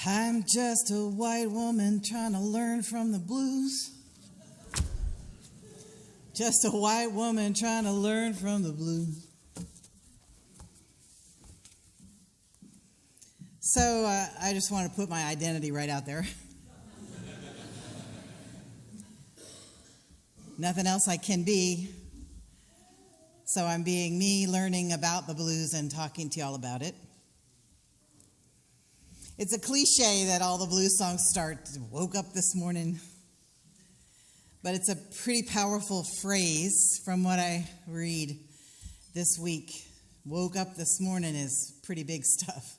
I'm just a white woman trying to learn from the blues. Just a white woman trying to learn from the blues. So I just want to put my identity right out there. Nothing else I can be. So I'm being me, learning about the blues and talking to y'all about it. It's a cliche that all the blues songs start, woke up this morning. But it's a pretty powerful phrase from what I read this week. Woke up this morning is pretty big stuff.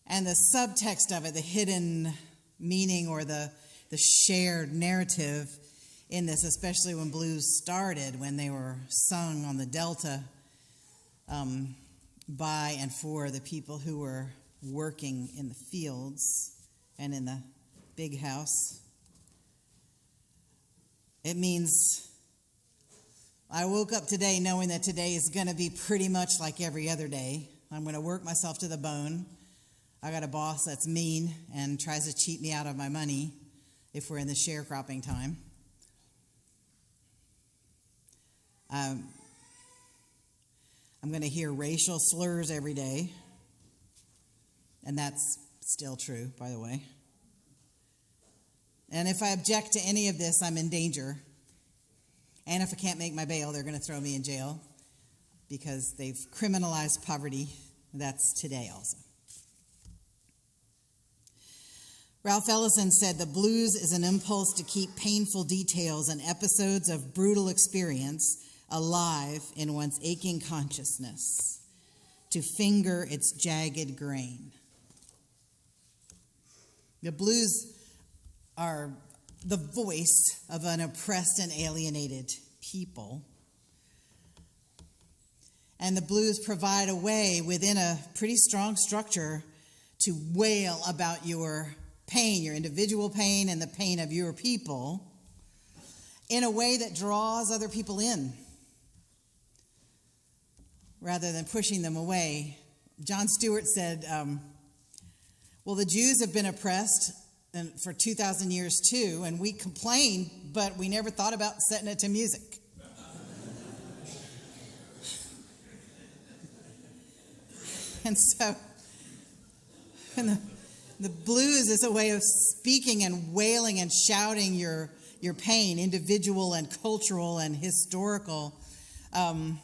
And the subtext of it, the hidden meaning or the shared narrative in this, especially when blues started, when they were sung on the Delta by and for the people who were working in the fields and in the big house. It means I woke up today knowing that today is going to be pretty much like every other day. I'm going to work myself to the bone. I got a boss that's mean and tries to cheat me out of my money if we're in the sharecropping time. I'm going to hear racial slurs every day. And that's still true, by the way. And if I object to any of this, I'm in danger. And if I can't make my bail, they're going to throw me in jail because they've criminalized poverty. That's today also. Ralph Ellison said, "The blues is an impulse to keep painful details and episodes of brutal experience alive in one's aching consciousness, to finger its jagged grain." The blues are the voice of an oppressed and alienated people. And the blues provide a way within a pretty strong structure to wail about your pain, your individual pain and the pain of your people, in a way that draws other people in rather than pushing them away. John Stewart said, well, the Jews have been oppressed for 2,000 years too, and we complain, but we never thought about setting it to music. And so, the blues is a way of speaking and wailing and shouting your pain, individual and cultural and historical, and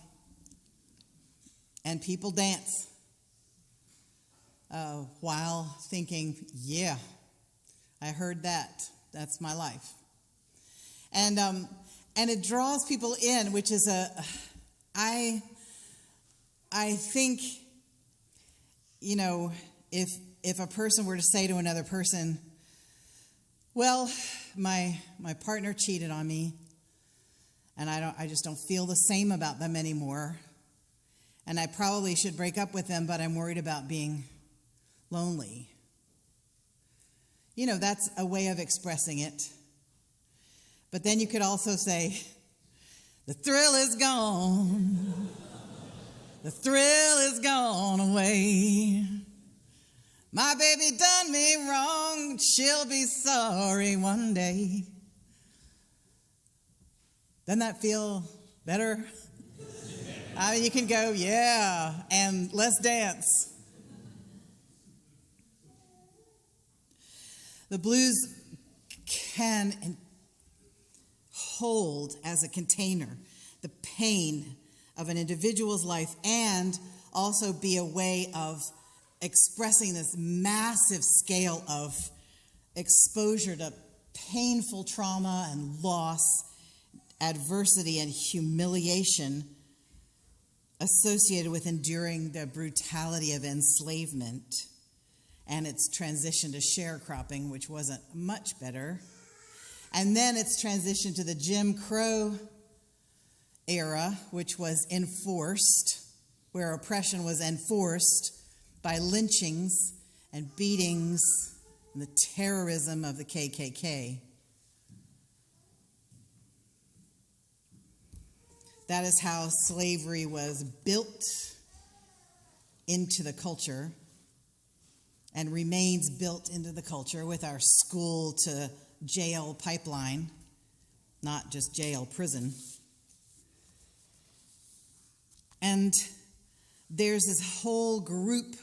people dance while thinking, yeah, I heard that. That's my life. And it draws people in, which is I think, you know, if a person were to say to another person, well, my partner cheated on me, and I just don't feel the same about them anymore, and I probably should break up with them, but I'm worried about being lonely. You know, that's a way of expressing it. But then you could also say, the thrill is gone. The thrill is gone away. My baby done me wrong. She'll be sorry one day. Doesn't that feel better? I mean, you can go, yeah, and let's dance. The blues can hold as a container the pain of an individual's life and also be a way of expressing this massive scale of exposure to painful trauma and loss, adversity and humiliation associated with enduring the brutality of enslavement and its transition to sharecropping, which wasn't much better. And then its transition to the Jim Crow era, which was enforced, where oppression was enforced by lynchings and beatings and the terrorism of the KKK. That is how slavery was built into the culture and remains built into the culture with our school to jail pipeline, not just jail, prison. And there's this whole group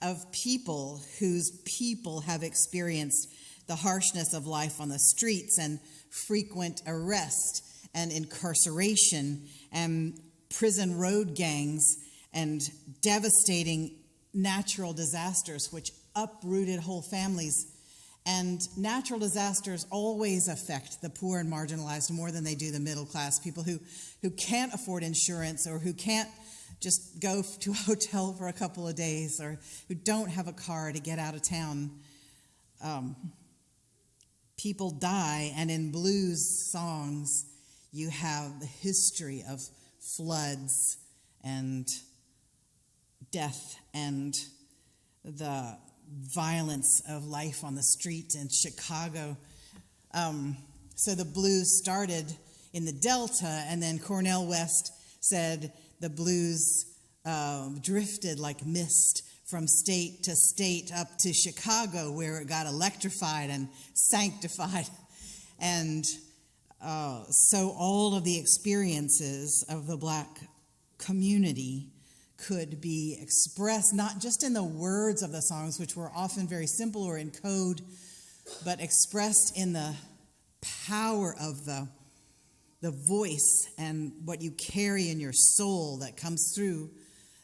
of people whose people have experienced the harshness of life on the streets and frequent arrest and incarceration and prison road gangs and devastating natural disasters which uprooted whole families. And natural disasters always affect the poor and marginalized more than they do the middle class, people who can't afford insurance or who can't just go to a hotel for a couple of days or who don't have a car to get out of town. People die, and in blues songs you have the history of floods and death and the violence of life on the street in Chicago. So the blues started in the Delta, and then Cornel West said the blues drifted like mist from state to state up to Chicago, where it got electrified and sanctified. And so all of the experiences of the Black community could be expressed not just in the words of the songs, which were often very simple or in code, but expressed in the power of the voice and what you carry in your soul that comes through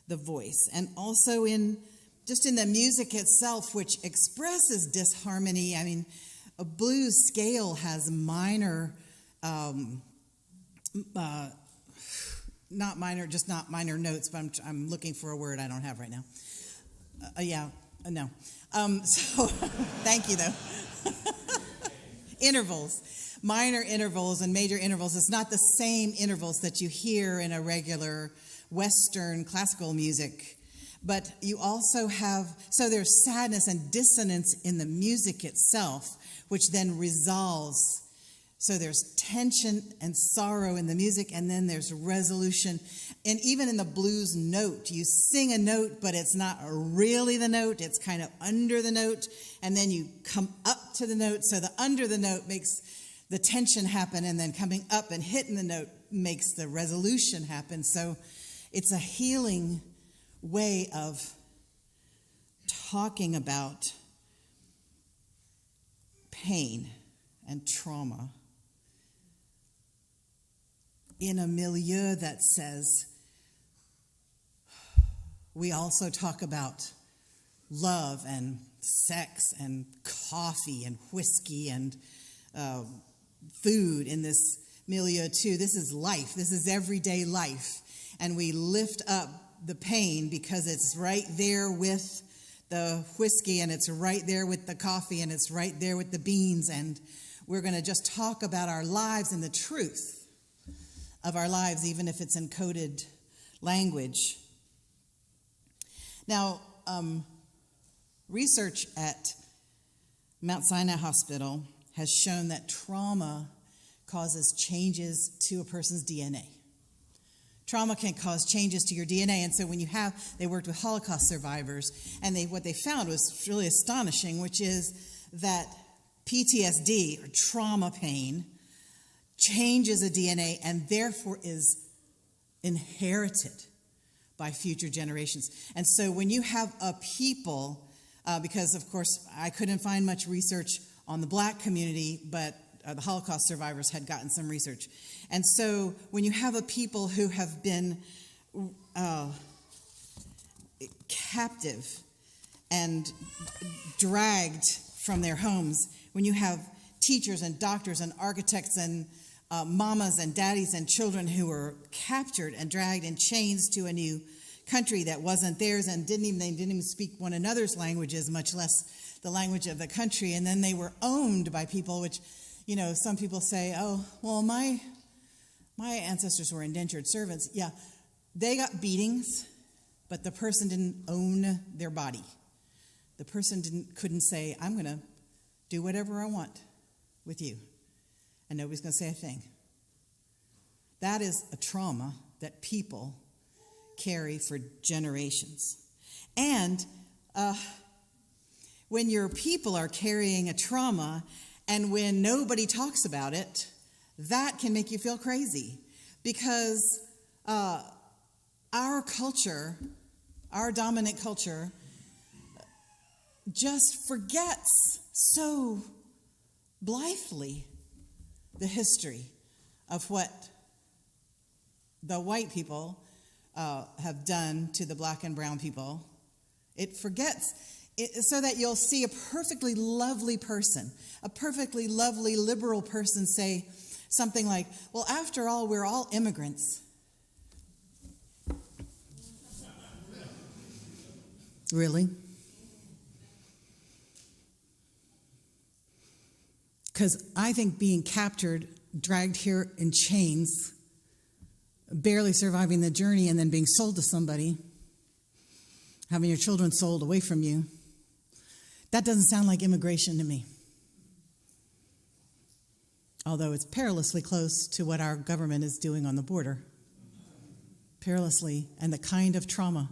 the voice. And also in the music itself, which expresses disharmony. I mean, a blues scale has minor, not minor notes, but I'm looking for a word I don't have right now. No. So thank you, though. Intervals. Minor intervals and major intervals. It's not the same intervals that you hear in a regular Western classical music. But you also have, so there's sadness and dissonance in the music itself, which then resolves. So there's tension and sorrow in the music, and then there's resolution. And even in the blues note, you sing a note, but it's not really the note. It's kind of under the note, and then you come up to the note. So the under the note makes the tension happen, and then coming up and hitting the note makes the resolution happen. So it's a healing way of talking about pain and trauma in a milieu that says we also talk about love and sex and coffee and whiskey and food in this milieu too. This is life. This is everyday life. And we lift up the pain because it's right there with the whiskey, and it's right there with the coffee, and it's right there with the beans. And we're going to just talk about our lives and the truth of our lives, even if it's in coded language. Now, research at Mount Sinai Hospital has shown that trauma causes changes to a person's DNA. Trauma can cause changes to your DNA. And so when they worked with Holocaust survivors, and what they found was really astonishing, which is that PTSD, or trauma pain, changes a DNA and therefore is inherited by future generations. And so when you have a people, because of course I couldn't find much research on the Black community, but the Holocaust survivors had gotten some research. And so when you have a people who have been captive and dragged from their homes, when you have teachers and doctors and architects and mamas and daddies and children who were captured and dragged in chains to a new country that wasn't theirs, and they didn't even speak one another's languages, much less the language of the country. And then they were owned by people, which, some people say, oh, well, my ancestors were indentured servants. Yeah, they got beatings, but the person didn't own their body. The person couldn't say, I'm going to do whatever I want with you, and nobody's going to say a thing. That is a trauma that people carry for generations. And when your people are carrying a trauma and when nobody talks about it, that can make you feel crazy because our culture, our dominant culture, just forgets so blithely the history of what the white people have done to the black and brown people. It forgets it, so that you'll see a perfectly lovely person, a perfectly lovely liberal person say something like, well, after all, we're all immigrants. Really? Because I think being captured, dragged here in chains, barely surviving the journey and then being sold to somebody, having your children sold away from you, that doesn't sound like immigration to me. Although it's perilously close to what our government is doing on the border. Perilously, and the kind of trauma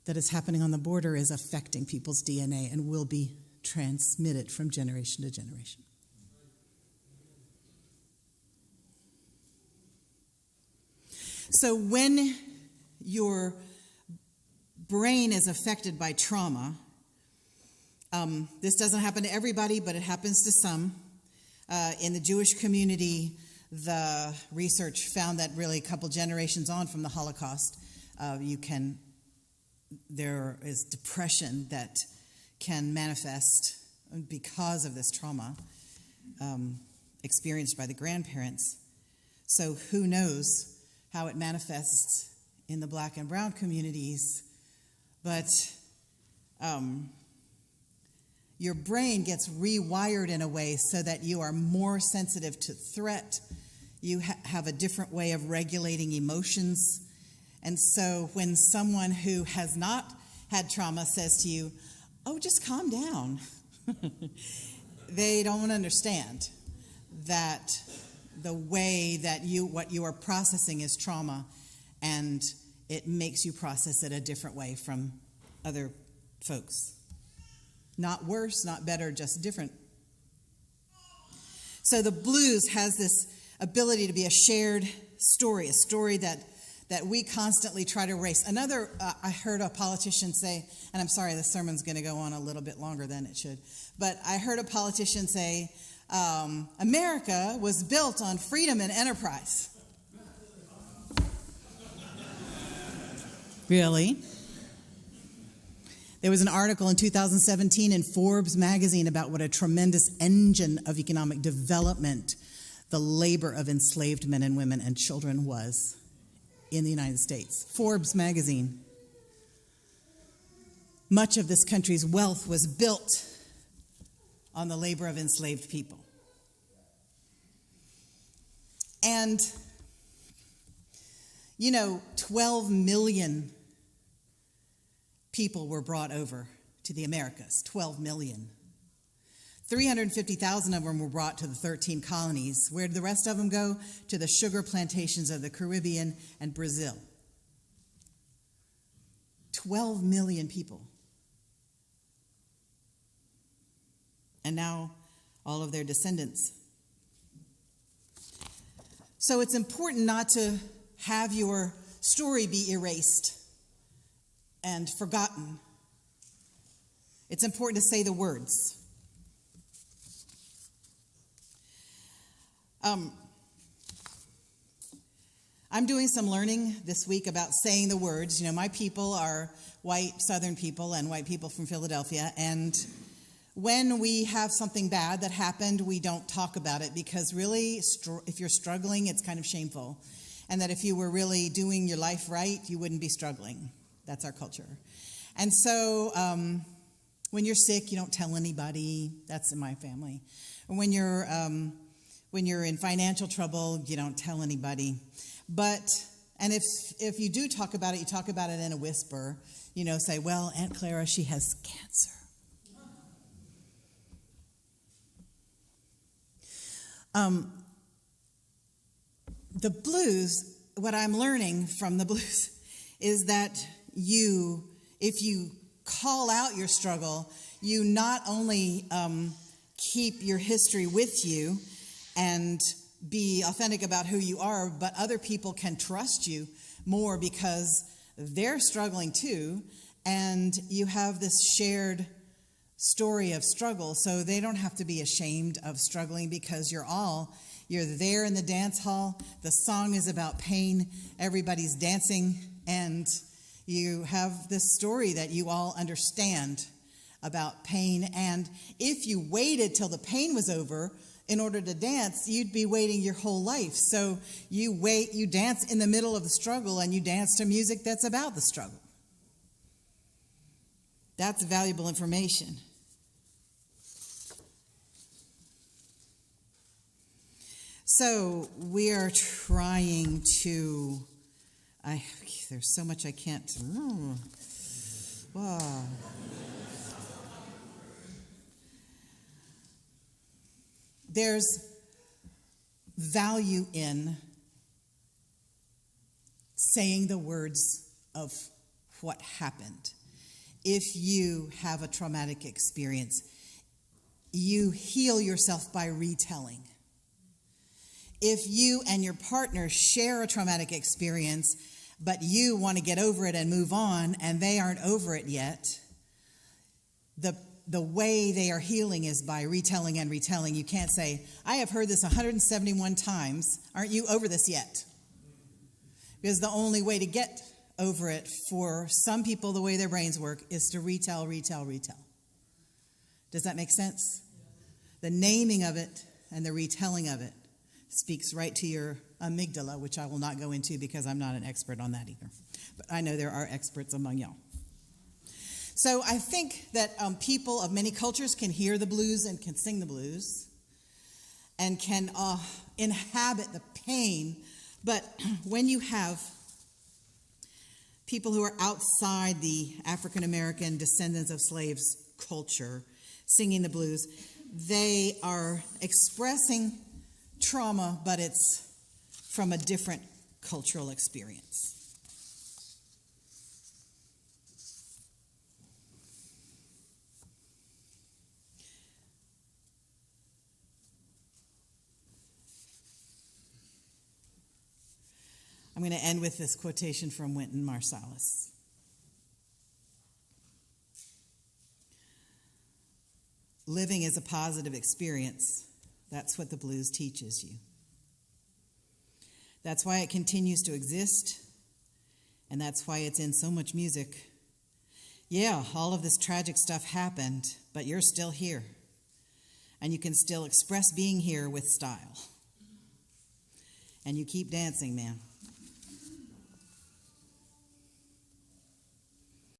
that is happening on the border is affecting people's DNA and will be transmitted from generation to generation. So when your brain is affected by trauma, this doesn't happen to everybody, but it happens to some. In the Jewish community, the research found that really a couple generations on from the Holocaust, there is depression that can manifest because of this trauma experienced by the grandparents. So who knows how it manifests in the black and brown communities, but your brain gets rewired in a way so that you are more sensitive to threat. You have a different way of regulating emotions. And so when someone who has not had trauma says to you, oh, just calm down, they don't understand that the way that what you are processing is trauma, and it makes you process it a different way from other folks. Not worse, not better, just different. So the blues has this ability to be a shared story, a story that we constantly try to erase. I heard a politician say, and I'm sorry, this sermon's going to go on a little bit longer than it should, but I heard a politician say, America was built on freedom and enterprise. Really? There was an article in 2017 in Forbes magazine about what a tremendous engine of economic development the labor of enslaved men and women and children was in the United States. Forbes magazine. Much of this country's wealth was built on the labor of enslaved people. And, 12 million people were brought over to the Americas, 12 million. 350,000 of them were brought to the 13 colonies. Where did the rest of them go? To the sugar plantations of the Caribbean and Brazil. 12 million people. And now all of their descendants. So it's important not to have your story be erased and forgotten. It's important to say the words. I'm doing some learning this week about saying the words. My people are white Southern people and white people from Philadelphia, and when we have something bad that happened, we don't talk about it because really, if you're struggling, it's kind of shameful. And that if you were really doing your life right, you wouldn't be struggling. That's our culture. And so when you're sick, you don't tell anybody. That's in my family. And when you're in financial trouble, you don't tell anybody. And if you do talk about it, you talk about it in a whisper. Say, well, Aunt Clara, she has cancer. The blues, what I'm learning from the blues is that if you call out your struggle, you not only keep your history with you and be authentic about who you are, but other people can trust you more because they're struggling too, and you have this shared story of struggle, so they don't have to be ashamed of struggling because you're there in the dance hall. The song is about pain. Everybody's dancing, and you have this story that you all understand about pain. And if you waited till the pain was over in order to dance, you'd be waiting your whole life. So you dance in the middle of the struggle, and you dance to music that's about the struggle. That's valuable information. So we are trying to, there's so much I can't, wow. There's value in saying the words of what happened. If you have a traumatic experience, you heal yourself by retelling. If you and your partner share a traumatic experience, but you want to get over it and move on, and they aren't over it yet, the way they are healing is by retelling and retelling. You can't say, I have heard this 171 times. Aren't you over this yet? Because the only way to get over it for some people, the way their brains work, is to retell. Does that make sense? The naming of it and the retelling of it speaks right to your amygdala, which I will not go into because I'm not an expert on that either. But I know there are experts among y'all. So I think that people of many cultures can hear the blues and can sing the blues and can inhabit the pain. But when you have people who are outside the African American descendants of slaves culture singing the blues, they are expressing trauma, but it's from a different cultural experience. I'm going to end with this quotation from Wynton Marsalis. Living is a positive experience. That's what the blues teaches you. That's why it continues to exist, and that's why it's in so much music. Yeah, all of this tragic stuff happened, but you're still here, and you can still express being here with style. And you keep dancing, man.